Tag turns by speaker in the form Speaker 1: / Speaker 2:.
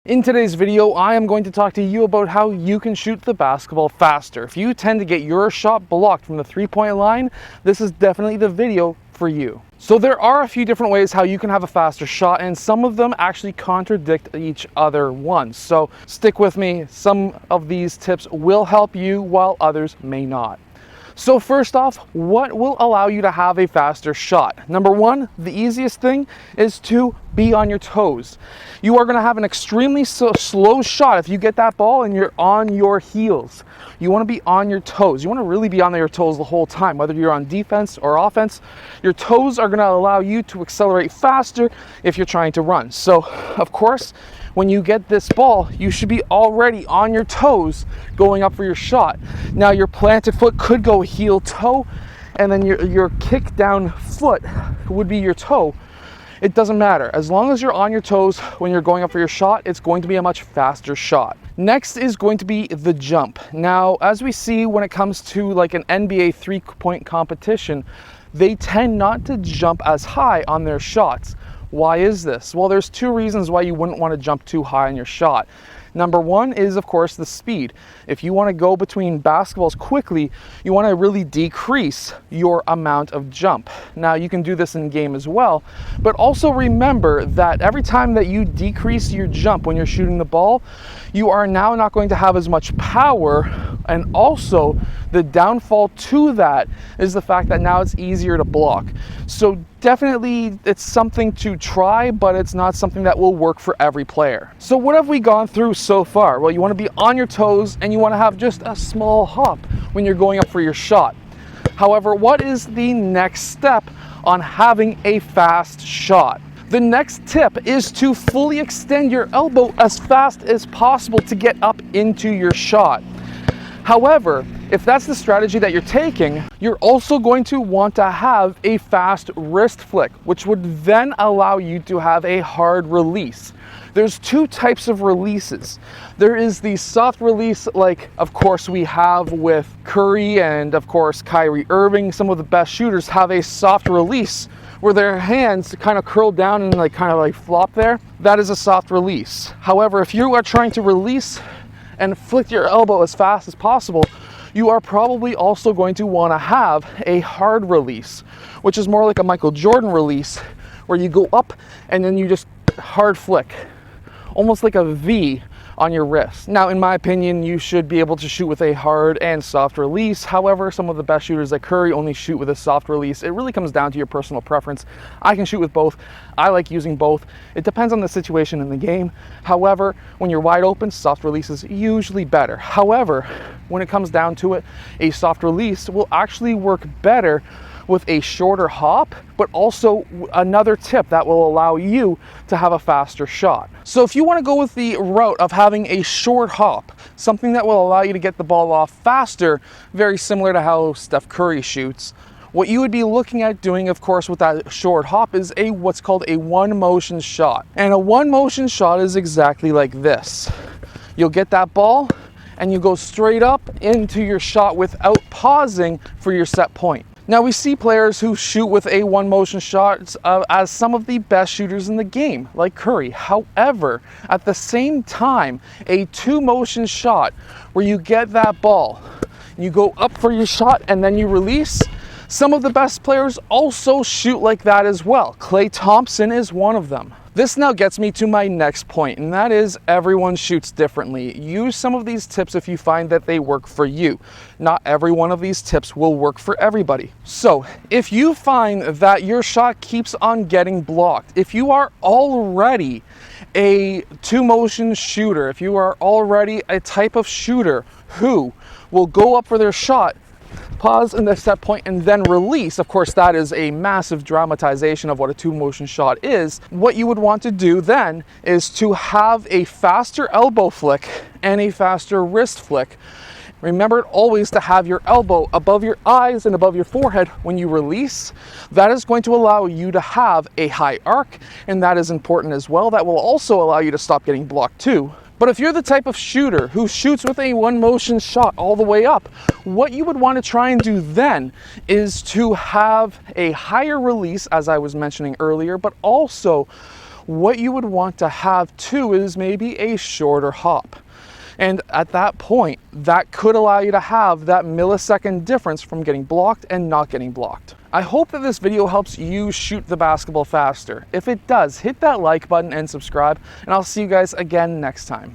Speaker 1: In today's video, I am going to talk to you about how you can shoot the basketball faster. If you tend to get your shot blocked from the three-point line, this is definitely the video for you. So there are a few different ways how you can have a faster shot, and some of them actually contradict each other once. So stick with me. Some of these tips will help you while others may not. So first off, what will allow you to have a faster shot? Number one, the easiest thing is to be on your toes. You are going to have an extremely slow shot if you get that ball and you're on your heels. You want to be on your toes. You want to really be on your toes the whole time, whether you're on defense or offense. Your toes are going to allow you to accelerate faster if you're trying to run. So, of course, when you get this ball, you should be already on your toes going up for your shot. Now, your planted foot could go heel toe, and then your kick down foot would be your toe. It doesn't matter. As long as you're on your toes when you're going up for your shot, it's going to be a much faster shot. Next is going to be the jump. Now, as we see when it comes to like an NBA three-point competition, they tend not to jump as high on their shots. Why is this? Well, there's two reasons why you wouldn't want to jump too high on your shot. Number one is, of course, the speed. If you want to go between basketballs quickly, you want to really decrease your amount of jump. Now, you can do this in game as well, but also remember that every time that you decrease your jump when you're shooting the ball, you are now not going to have as much power, and also the downfall to that is the fact that now it's easier to block. So definitely it's something to try, but it's not something that will work for every player. So what have we gone through so far? Well, you want to be on your toes and you want to have just a small hop when you're going up for your shot. However, what is the next step on having a fast shot? The next tip is to fully extend your elbow as fast as possible to get up into your shot. However, if that's the strategy that you're taking, you're also going to want to have a fast wrist flick, which would then allow you to have a hard release. There's two types of releases. There is the soft release, like of course we have with Curry and of course Kyrie Irving. Some of the best shooters have a soft release where their hands kind of curl down and kind of flop there. That is a soft release. However, if you are trying to release and flick your elbow as fast as possible, you are probably also going to want to have a hard release, which is more like a Michael Jordan release, where you go up and then you just hard flick, almost like a V on your wrist. Now, in my opinion, you should be able to shoot with a hard and soft release. However, some of the best shooters like Curry only shoot with a soft release. It really comes down to your personal preference. I can shoot with both. I like using both. It depends on the situation in the game. However, when you're wide open, soft release is usually better. However, when it comes down to it, a soft release will actually work better with a shorter hop, but also another tip that will allow you to have a faster shot. So if you want to go with the route of having a short hop, something that will allow you to get the ball off faster, very similar to how Steph Curry shoots, what you would be looking at doing, of course, with that short hop is what's called a one motion shot. And a one motion shot is exactly like this. You'll get that ball and you go straight up into your shot without pausing for your set point. Now, we see players who shoot with a one motion shot as some of the best shooters in the game, like Curry. However, at the same time, a two motion shot where you get that ball, you go up for your shot and then you release, some of the best players also shoot like that as well. Klay Thompson is one of them. This now gets me to my next point, and that is everyone shoots differently. Use some of these tips if you find that they work for you. Not every one of these tips will work for everybody. So if you find that your shot keeps on getting blocked, if you are already a two motion shooter, if you are already a type of shooter who will go up for their shot, pause in the set point and then release. Of course, that is a massive dramatization of what a two motion shot is. What you would want to do then is to have a faster elbow flick and a faster wrist flick. Remember always to have your elbow above your eyes and above your forehead when you release. That is going to allow you to have a high arc, and that is important as well. That will also allow you to stop getting blocked too. But if you're the type of shooter who shoots with a one motion shot all the way up, what you would want to try and do then is to have a higher release, as I was mentioning earlier, but also what you would want to have too is maybe a shorter hop. And at that point, that could allow you to have that millisecond difference from getting blocked and not getting blocked. I hope that this video helps you shoot the basketball faster. If it does, hit that like button and subscribe, and I'll see you guys again next time.